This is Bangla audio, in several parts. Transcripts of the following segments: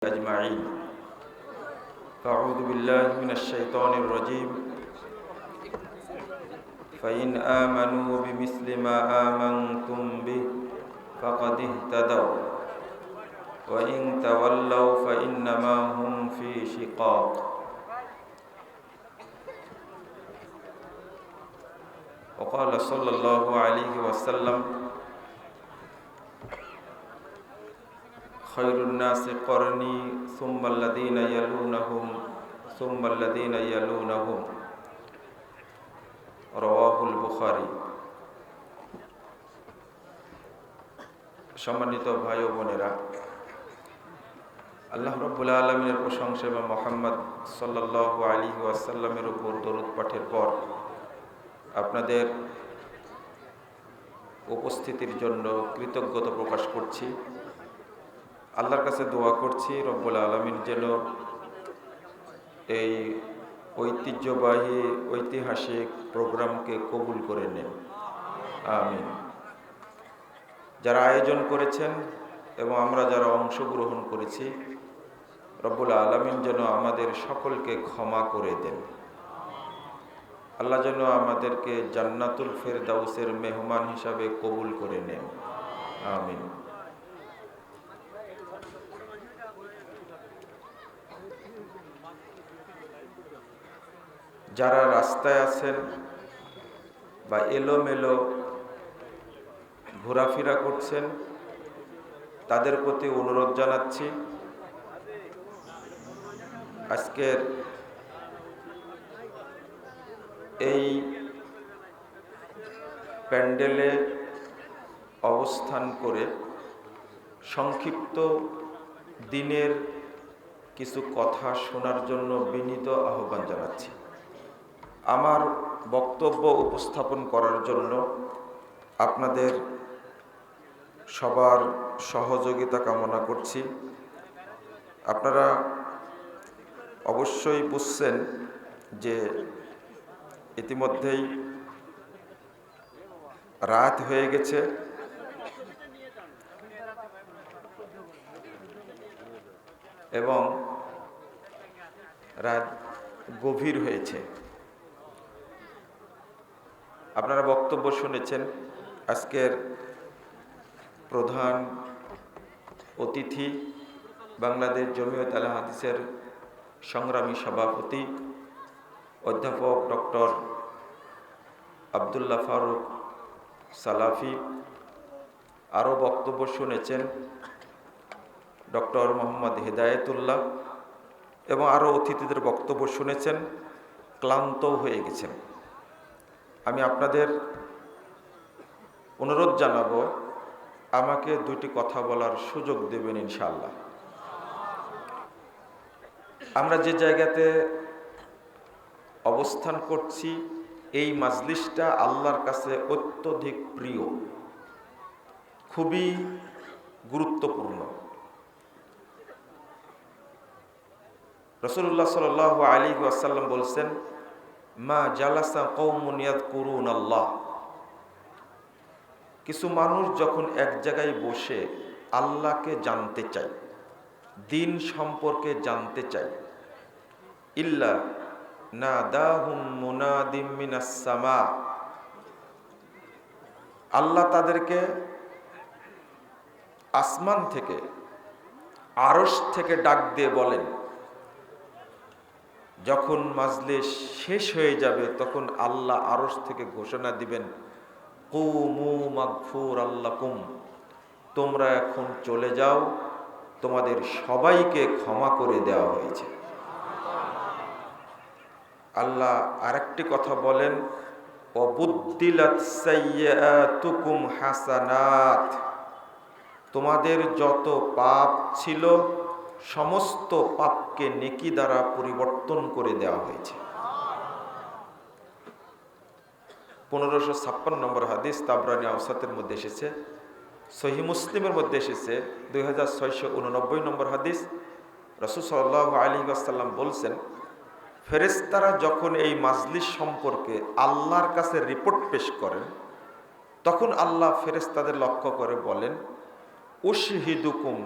أجمعين. فأعوذ بالله من الشيطان الرجيم. فإن آمنوا بمثل ما آمنتم به فقد اهتدوا وإن تولوا فإنما هم في شقاق. وقال صلى الله عليه وسلم: خير الناس قرني ثم الذين يلونهم ثم الذين يلونهم. রওয়াহুল বুখারী। সম্মানিত ভাই ও বোনেরা, আল্লাহ রাব্বুল আলামিনের প্রশংসা এবং মুহাম্মদ সাল্লাল্লাহু আলাইহি ওয়াসাল্লামের উপর দরুদ পাঠের পর আপনাদের উপস্থিতির জন্য কৃতজ্ঞতা প্রকাশ করছি। আল্লাহর কাছে দোয়া করছি রব্বুল আলামিন যেন এই ঐতিহ্যবাহী ঐতিহাসিক প্রোগ্রামকে কবুল করে নেন, আমিন। যারা আয়োজন করেছেন এবং আমরা যারা অংশগ্রহণ করেছি, রব্বুল আলামিন যেন আমাদের সকলকে ক্ষমা করে দেন। আল্লাহ যেন আমাদেরকে জান্নাতুল ফেরদাউসের মেহমান হিসাবে কবুল করে নেন, আমিন। যারা রাস্তায় আছেন বা এলোমেলো ঘোরাফেরা করছেন, তাদের প্রতি অনুরোধ জানাচ্ছি, আজকের এই প্যান্ডেলে অবস্থান করে সংক্ষিপ্ত দিনের কিছু কথা শোনার জন্য বিনীত আহ্বান জানাচ্ছি। আমার বক্তব্য উপস্থাপন করার জন্য আপনাদের সবার সহযোগিতা কামনা করছি। আপনারা অবশ্যই বুঝছেন যে ইতিমধ্যেই রাত হয়ে গেছে এবং রাত গভীর হয়েছে। আপনারা বক্তব্য শুনেছেন। আজকের প্রধান অতিথি বাংলাদেশ জমিয়ত আহলে হাদিসের সংগ্রামী সভাপতি অধ্যাপক ডক্টর আব্দুল্লাহ ফারুক সালাফি। আরও বক্তব্য শুনেছেন ডক্টর মোহাম্মদ হেদায়েতুল্লাহ এবং আরও অতিথিদের বক্তব্য শুনেছেন, ক্লান্তও হয়ে গেছেন। আমি আপনাদের অনুরোধ জানাবো, আমাকে দুটি কথা বলার সুযোগ দেবেন ইনশাআল্লাহ। আমরা যে জায়গাতে অবস্থান করছি, এই মাজলিসটা আল্লাহর কাছে অত্যধিক প্রিয়, খুবই গুরুত্বপূর্ণ। রাসূলুল্লাহ সাল্লাল্লাহু আলাইহি ওয়াসাল্লাম বলছেন, মা জালাসা কওমুন ইয়াযকুরুনাল্লাহ। কিছু মানুষ যখন এক জায়গায় বসে আল্লাহকে জানতে চায়, দিন সম্পর্কে জানতে চায়, ইল্লা নাদাহুম মুনাদিম মিনাস সামা, আল্লাহ তাদেরকে আসমান থেকে, আরশ থেকে ডাক দিয়ে বলেন। যখন মাজলিস শেষ হয়ে যাবে তখন আল্লাহ আরশ থেকে ঘোষণা দিবেন, কুমু মাগফুরাল লাকুম, তোমরা এখন চলে যাও, তোমাদের সবাইকে ক্ষমা করে দেওয়া হয়েছে। আল্লাহ আরেকটি কথা বলেন, ওয়াবুদ্দিলাত সাইয়্যাতুকুম হাসানাত, তোমাদের যত পাপ ছিল সমস্ত পাপকে নেকি দ্বারা পরিবর্তন করে দেওয়া হয়েছে। 1556 নম্বর হাদিস তাবরানী আওসাতের মধ্যে এসেছে। সহিহ মুসলিমের মধ্যে এসেছে 2689 নম্বর হাদিস। রাসূল সাল্লাল্লাহু আলাইহি ওয়াসাল্লাম বলছেন, ফেরেশতারা যখন এই মাজলিস সম্পর্কে আল্লাহর কাছে রিপোর্ট পেশ করেন, তখন আল্লাহ ফেরেশতাদের লক্ষ্য করে বলেন, উশহিদুকুম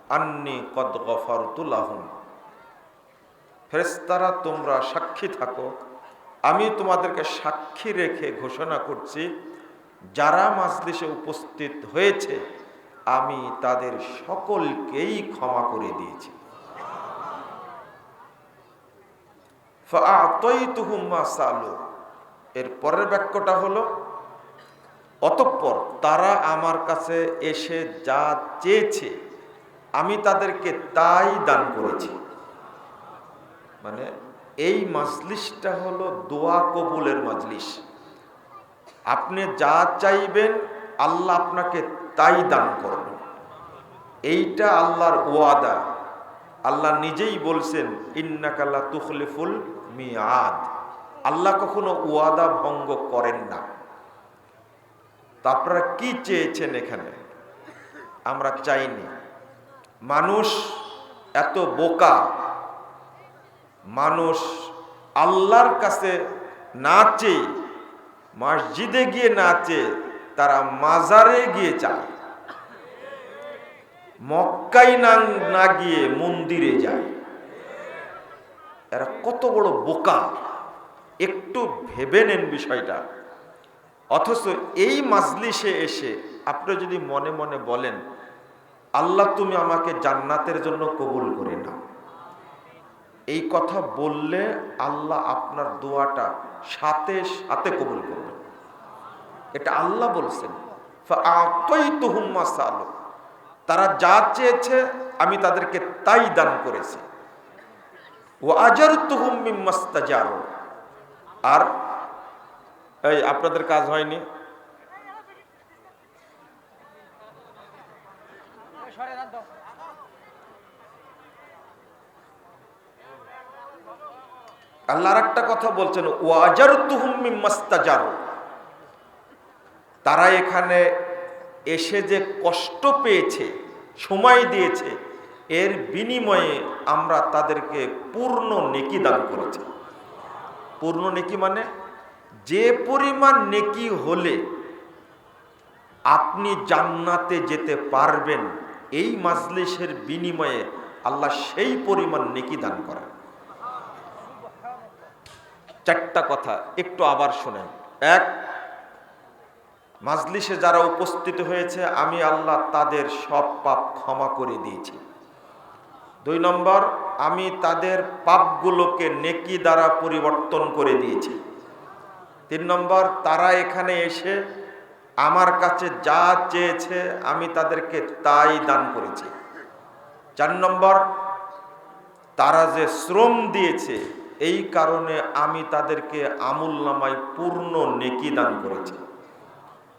আন্নী কদ গফারতু লাহুম, ফেরেশতারা তোমরা সাক্ষী থাকো, আমি তোমাদেরকে সাক্ষী রেখে ঘোষণা করছি যারা মাজলিসে উপস্থিত হয়েছে আমি তাদের সকলকেই ক্ষমা করে দিয়েছি। ফাআতাইতুহুম মা সালু, এর পরের বাক্যটা হলো অতঃপর তারা আমার কাছে এসে যা চেয়েছে আমি তাদেরকে তাই দান করেছি। মানে এই মাজলিসটা হলো দোয়া কবুলের মাজলিস। আপনি যা চাইবেন আল্লাহ আপনাকে তাই দান করবেন, এইটা আল্লাহর ওয়াদা। আল্লাহ নিজেই বলছেন ইন্নাকা লা তুখলিফুল মিআদ, আল্লাহ কখনো ওয়াদা ভঙ্গ করেন না। তা আপনারা কি চেয়েছেন এখানে? আমরা চাইনি। মানুষ এত বোকা, মানুষ আল্লাহর কাছে না চেয়ে, মসজিদে গিয়ে না চেয়ে তারা মাজারে গিয়ে চায়, মক্কায় না গিয়ে মন্দিরে যায়। এরা কত বড় বোকা, একটু ভেবে নেন বিষয়টা। অথচ এই মাজলিসে এসে আপনি যদি মনে মনে বলেন আল্লাহ তুমি আমাকে জান্নাতের জন্য কবুল করে নাও, এই কথা বললে আল্লাহ আপনার দোয়াটা সাথে সাথে কবুল করবেন। এটা আল্লাহ বলছেন ফাআতাইতুহুম মা সালু, তারা যা চেয়েছে আমি তাদেরকে তাই দান করেছি। ওয়া আজারতুহুম মিম্মাস্তাজারু, আর এই আপনাদের কাজ হয়নি? আল্লাহ আরেকটা কথা বলছেন ওয়া আজারতুহুম মিম্মাস্তাজারু, তারা এখানে এসে যে কষ্ট পেয়েছে, সময় দিয়েছে, এর বিনিময়ে আমরা তাদেরকে পূর্ণ নেকি দান করেছি। পূর্ণ নেকি মানে যে পরিমাণ নেকি হলে আপনি জান্নাতে যেতে পারবেন, এই মাজলিসের বিনিময়ে আল্লাহ সেই পরিমাণ নেকি দান করেন। চারটা কথা একটু আবার শোনেন। এক, মাজলিসে যারা উপস্থিত হয়েছে আমি আল্লাহ তাদের সব পাপ ক্ষমা করে দিয়েছি। 2 নম্বর, আমি তাদের পাপগুলোকে নেকি দ্বারা পরিবর্তন করে দিয়েছি। 3 নম্বর, তারা এখানে এসে আমার কাছে যা চেয়েছে আমি তাদেরকে তাই দান করেছি। 4 নম্বর, তারা যে শ্রম দিয়েছে এই কারণে আমি তাদেরকে আমুলনামায় পূর্ণ নেকি দান করেছি।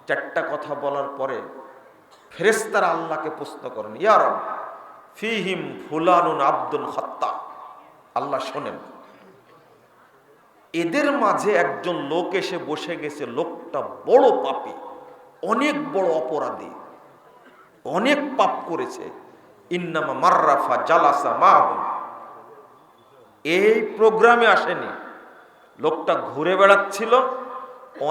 4টা কথা বলার পরে ফেরেশতারা আল্লাহকে প্রশ্ন করেন ইয়া রব ফিহিম ফুলানুন আব্দুন খাত্তা, আল্লাহ শোনেন এদের মাঝে একজন লোক এসে বসে গেছে, লোকটা বড় পাপী, অনেক বড় অপরাধী, অনেক পাপ করেছে। ইন্নামা মাররাফা জালাসা মাহুম, এই প্রোগ্রামে আসেনি, লোকটা ঘুরে বেড়াচ্ছিল,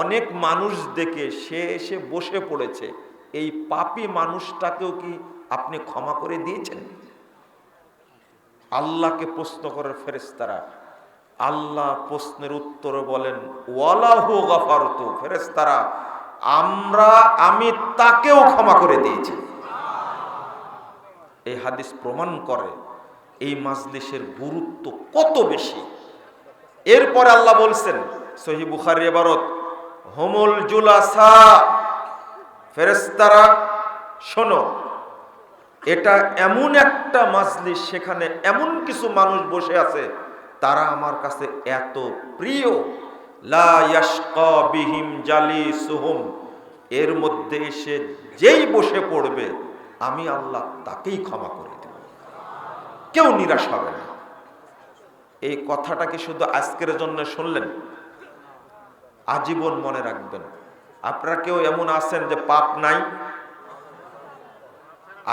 অনেক মানুষ দেখে সে এসে বসে পড়েছে। এই পাপী মানুষটাকেও কি আপনি ক্ষমা করে দিয়েছেন? আল্লাহকে প্রশ্ন করে ফেরেশতারা, আল্লাহ প্রশ্নের উত্তরে বলেন ওয়ালাহু গাফারতু, ফেরেশতারা আমি তাকেও ক্ষমা করে দিয়েছি। এই হাদিস প্রমাণ করে এই মাজলিসের গুরুত্ব কত বেশি। এরপরে আল্লাহ বলছেন সহিহ বুখারীর ইবারত হুমুল জুলাসা, ফেরেশতারা শোনো এটা এমন একটা মাজলিস, সেখানে এমন কিছু মানুষ বসে আছে তারা আমার কাছে এত প্রিয়, লা ইয়াশকা বিহিম জালিসুহুম, এর মধ্যে এসে যেই বসে পড়বে আমি আল্লাহ তাকেই ক্ষমা করে দেব, কেউ নিরাশ হবে না। এই কথাটা কি শুধু আজকের জন্য শুনলেন? আজীবন মনে রাখবেন। আপনারা কেউ এমন আছেন যে পাপ নাই?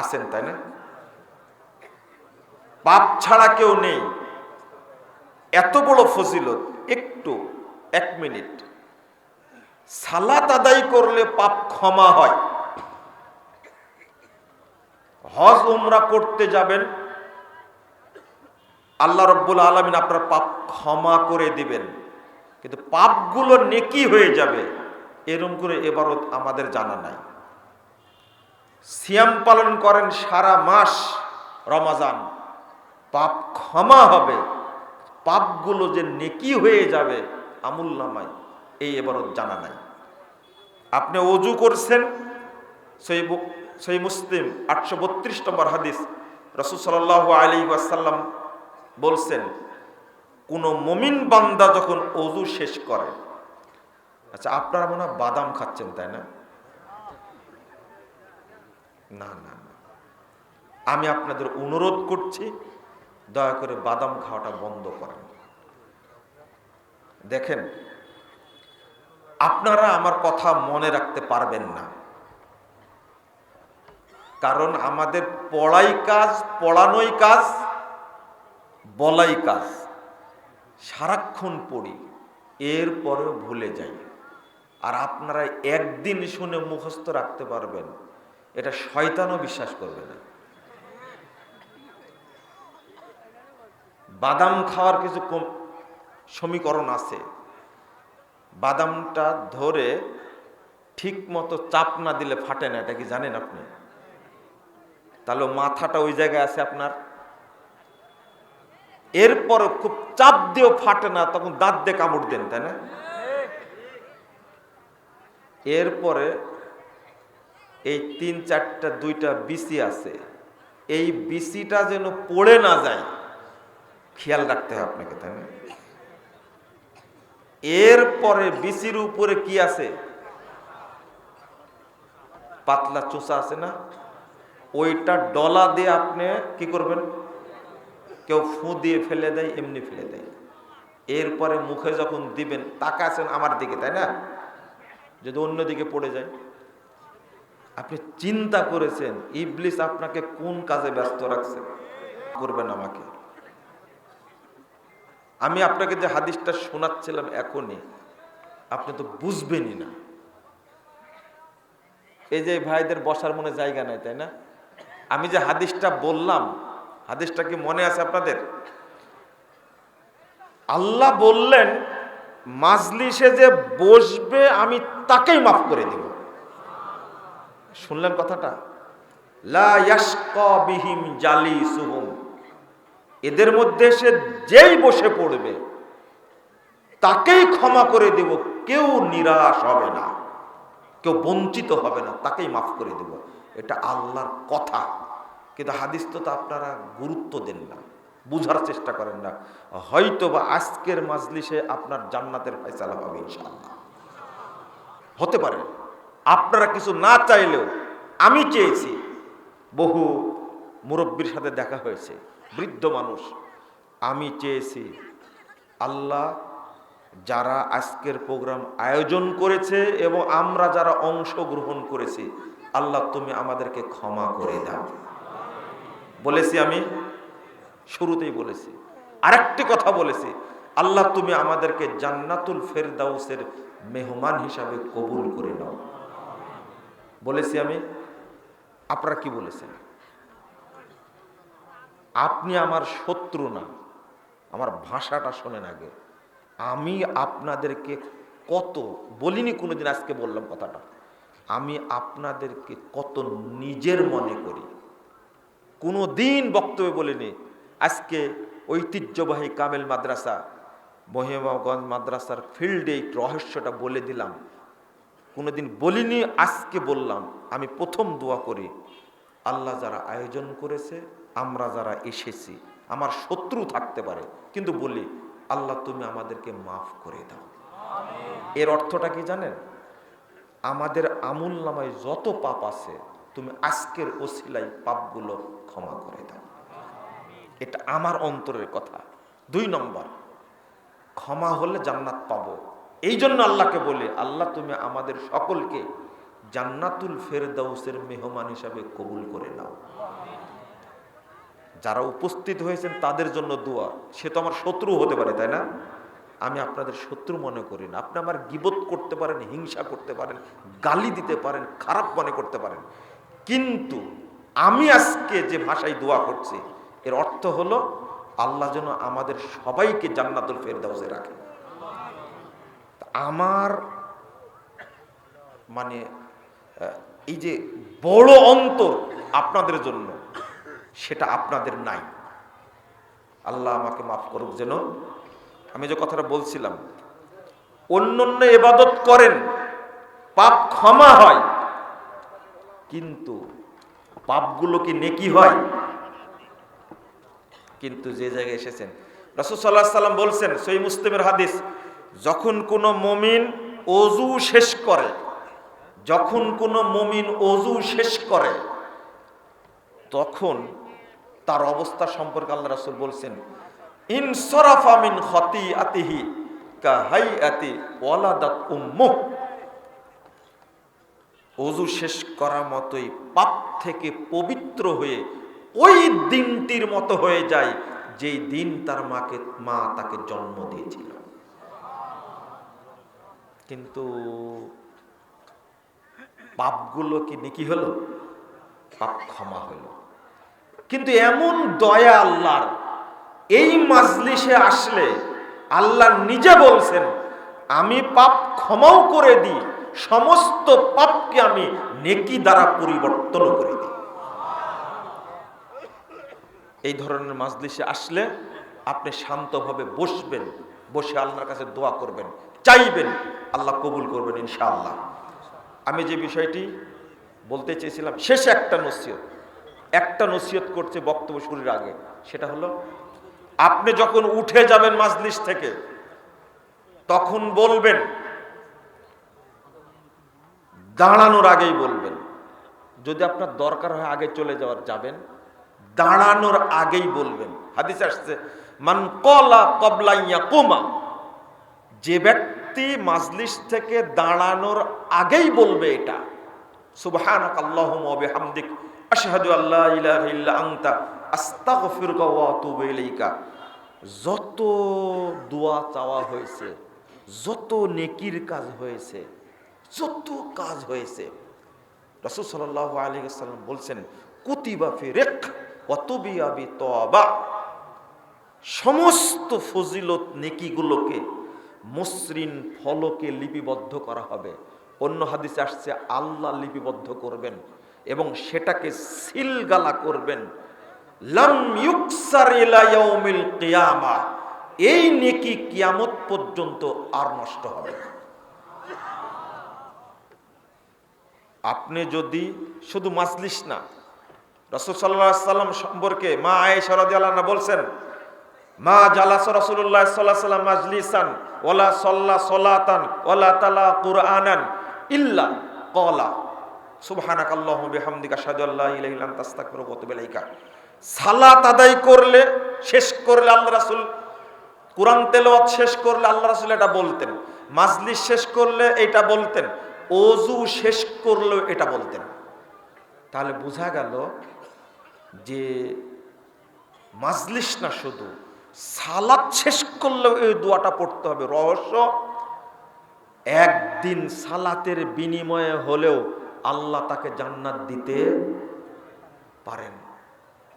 আছেন, তাই না? পাপ ছাড়া কেউ নেই। এত বড় ফজিলত, একটু 1 মিনিট সালাত আদায় করলে পাপ ক্ষমা হয়। হজ উমরা করতে যাবেন, আল্লাহ রাব্বুল আলামিন আপনার পাপ ক্ষমা করে দিবেন, কিন্তু পাপগুলো নেকি হয়ে যাবে এরকম করে এবারত আমাদের জানা নাই। সিয়াম পালন করেন সারা মাস রমাজান, পাপ ক্ষমা হবে, পাপগুলো যে নেকি হয়ে যাবে আমুল নামায়, এই এবারত জানা নাই। আপনি ওযু করছেন, সহিহ মুসলিম 832 নম্বর হাদিস, রাসূল সাল্লাল্লাহু আলাইহি ওয়াসাল্লাম বলছেন, কোন মুমিন বান্দা যখন ওযু শেষ করে, আচ্ছা আপনারা মনে হয় বাদাম খাচ্ছেন তাই না? না না না, আমি আপনাদের অনুরোধ করছি দয়া করে বাদাম খাওয়াটা বন্ধ করেন। দেখেন, আপনারা আমার কথা মনে রাখতে পারবেন না, কারণ আমাদের পড়াই কাজ, পড়ানোই কাজ, বলাই কাজ। সারাক্ষণ পড়ি, এরপরেও ভুলে যাই। আর আপনারা একদিন শুনে মুখস্থ রাখতে পারবেন, এটা শয়তানও বিশ্বাস করবে না। বাদাম খাওয়ার কিছু সমীকরণ আছে। বাদামটা ধরে ঠিক মতো চাপ না দিলে ফাটে না, এটা কি জানেন আপনি? তাহলে মাথাটা ওই জায়গায় আছে আপনার, এরপরে খুব চাপ দিয়েও ফাটে না, তখন দাঁত দিয়ে কামড় দেন, তাই না? এরপরে এই 3-4টা 2টা বিসি আছে, এই বিসিটা যেন পড়ে না যায় খেয়াল রাখতে হবে আপনাকে, তাই না? এরপরে বিসির উপরে কি আছে? পাতলা চোষা আছে না, ওইটা ডলা দিয়ে আপনি কি করবেন? কেউ ফু দিয়ে ফেলে দেয়, এমনি ফেলে দেয়। এরপরে মুখে যখন দিবেন, তাকাছেন আমার দিকে, তাই না? যদি অন্যদিকে পড়ে যায়, আপনি চিন্তা করেছেন ইবলিস আপনাকে কোন কাজে ব্যস্ত রাখছে? করবেন আমাকে। আমি আপনাকে যে হাদিসটা শোনাচ্ছিলাম এখনই, আপনি তো বুঝবেনই না। এই যে ভাইদের বসার মনে জায়গা নাই, তাই না? আমি যে হাদিসটা বললাম, হাদিসটা কি মনে আছে আপনাদের? আল্লাহ বললেন, মাজলিসে যে বসবে আমি তাকেই মাফ করে দেব। শুনলেন কথাটা? লা ইয়াশকা বিহিম জালিসুহুম, এদের মধ্যে সে যেই বসে পড়বে তাকেই ক্ষমা করে দেব, কেউ নিরাশ হবে না, কেউ বঞ্চিত হবে না, তাকেই মাফ করে দেব। এটা আল্লাহর কথা, কিন্তু হাদিস তো আপনারা গুরুত্ব দেন না, বুঝার চেষ্টা করেন না। হয়তো বা আজকের মাজলিসে আপনার জান্নাতের ফয়সালা হবে ইনশাআল্লাহ, হতে পারে। আপনারা কিছু না চাইলেও আমি চেয়েছি। বহু মুরব্বীর সাথে দেখা হয়েছে, বৃদ্ধ মানুষ। আমি চেয়েছি আল্লাহ, যারা আজকের প্রোগ্রাম আয়োজন করেছে এবং আমরা যারা অংশগ্রহণ করেছি, আল্লাহ তুমি আমাদেরকে ক্ষমা করে দাও। বলেছি, আমি শুরুতেই বলেছি। আরেকটি কথা বলেছি, আল্লাহ তুমি আমাদেরকে জান্নাতুল ফেরদাউসের মেহমান হিসাবে কবুল করে নাও। বলেছি আমি। আপনারা কি বলেছেন? আপনি আমার শত্রু না, আমার ভাষাটা শোনেন আগে। আমি আপনাদেরকে কত বলিনি কোনোদিন, আজকে বললাম কথাটা, আমি আপনাদেরকে কত নিজের মনে করি। কোনো দিন বক্তব্যে বলিনি। আজকে ঐতিহ্যবাহী কামেল মাদ্রাসা, মহিমাগঞ্জ মাদ্রাসার ফিল্ডে রহস্যটা বলে দিলাম। কোনোদিন বলিনি, আজকে বললাম। আমি প্রথম দোয়া করি, আল্লাহ যারা আয়োজন করেছে, আমরা যারা এসেছি, আমার শত্রু থাকতে পারে, কিন্তু বলি আল্লাহ তুমি আমাদেরকে মাফ করে দাও। এর অর্থটা কি জানেন? আমাদের আমুল নামায় যত পাপ আছে, তুমি আজকের ওসিলায় পাপগুলো ক্ষমা করে দাও। এটা আমার অন্তরের কথা। 2 নম্বর, ক্ষমা হলে জান্নাত পাবো। এই জন্য আল্লাহকে বলে, আল্লাহ তুমি আমাদের সকলকে জান্নাতুল ফেরদাউসের মেহমান হিসাবে কবুল করে নাও। যারা উপস্থিত হয়েছেন তাদের জন্য দোয়া। সে তো আমার শত্রু হতে পারে, তাই না? আমি আপনাদের শত্রু মনে করি না। আপনি আমার গীবত করতে পারেন, হিংসা করতে পারেন, গালি দিতে পারেন, খারাপ মনে করতে পারেন, কিন্তু আমি আজকে যে ভাষায় দোয়া করছি এর অর্থ হলো আল্লাহ যেন আমাদের সবাইকে জান্নাতুল ফেরদাউসে রাখে। আমার মানে এই যে বড় অন্তর আপনাদের জন্য, সেটা আপনাদের নাই। আল্লাহ আমাকে মাফ করুক যেন। আমি যে কথাটা বলছিলাম, অন্যান্য ইবাদত করেন, পাপ ক্ষমা হয়, কিন্তু পাপগুলো কি নেকি হয়? কিন্তু যে জায়গায় এসেছেন, রাসূল সাল্লাল্লাহু আলাইহি সাল্লাম বলছেন, সহিহ মুসলিমের হাদিস, যখন কোনো মুমিন ওযু শেষ করে, যখন কোনো মুমিন ওযু শেষ করে, তখন তার অবস্থা সম্পর্কে আল্লাহ রাসূল বলছেন, ইনসারাফা মিন খাতিআতিহি কাহাইআতি ওয়ালাদাত উম্মুহ। ওযু শেষ করার মতোই পাপ থেকে পবিত্র হয়ে ওই দিনটির মতো হয়ে যায় যেই দিন তার মা তাকে জন্ম দিয়েছিল। কিন্তু পাপগুলো কি নেকি হলো? পাপ ক্ষমা হলো। কিন্তু এমন দয়া আল্লাহর, এই মাজলিসে আসলে আল্লাহ নিজে বলছেন, আমি পাপ ক্ষমাও করে দিই, সমস্ত পাপকে আমি নেকি দ্বারা পরিবর্তন করে দিই। এই ধরনের মাজলিসে আসলে আপনি শান্তভাবে বসবেন, বসে আল্লাহর কাছে দোয়া করবেন, চাইবেন, আল্লাহ কবুল করবেন ইনশাআল্লাহ। আমি যে বিষয়টি বলতে চেয়েছিলাম, শেষে একটা নসিহত করছে বক্তব্য শুরুর আগে, সেটা হলো, আপনি যখন উঠে যাবেন মাজলিস থেকে, তখন বলবেন, দাঁড়ানোর আগেই বলবেন। যদি আপনার দরকার হয় আগে চলে যাবেন, দাঁড়ানোর আগেই বলবেন। হাদিস আসছে, মান ক্বালা ক্বাবলা ইয়াকুমা, যে ব্যক্তি মাজলিস থেকে দাঁড়ানোর আগেই বলবে এটা, সুবহানাকাল্লাহুম্মা ওয়া বিহামদিক আশহাদু আল্লা ইলাহা ইল্লা আনতা আস্তাগফিরুকা ওয়া আতুবু ইলাইকা, যত দোয়া চাওয়া হয়েছে, যত নেকির কাজ হয়েছে, যত কাজ হয়েছে, রাসূল সাল্লাল্লাহু আলাইহি ওয়াসাল্লাম বলছেন, কুতিবা ফি রিক ওয়া তুবিয়া বি তাওবা, সমস্ত ফজিলত নেকিগুলোকে মসৃণ ফলকে লিপিবদ্ধ করা হবে। অন্য হাদিসে আসছে, আল্লাহ লিপিবদ্ধ করবেন এবং সেটাকে সিলগালা করবেন, লাম ইউকসার ইলা ইয়াউমিল কিয়ামা, এই নেকি কিয়ামত পর্যন্ত আর নষ্ট হবে না। আপনি যদি শুধু মাজলিস না, রাসূল সাল্লাল্লাহু আলাইহি সাল্লাম সম্পর্কে মা আয়েশা রাদিয়াল্লাহু আনহা বলছেন, মা জালাসা রাসূলুল্লাহ সাল্লাল্লাহু আলাইহি ওয়াসাল্লাম মাজলিসান ওয়ালা সাল্লা সালাতান ওয়ালা তালা কুরআনান ইল্লা ক্বালা সুবহানাকাল্লাহুম্মা বিহামদিকা আশহাদু আল্লা ইলাহা ইল্লা আনতা আস্তাগফিরুকা ওয়া আতুবু ইলাইকা। সালাত আদায় করলে, শেষ করলে আল্লাহ রাসূল, কুরআন তেলাওয়াত শেষ করলে আল্লাহ রাসূল এটা বলতেন, মাজলিস শেষ করলে এটা বলতেন, ওযু শেষ করলেও এটা বলতেন। তাহলে বোঝা গেল যে মাজলিস না, শুধু সালাত শেষ করলেও এই দোয়াটা পড়তে হবে। রহস্য, একদিন সালাতের বিনিময়ে হলেও আল্লাহ তাকে জান্নাত দিতে পারেন।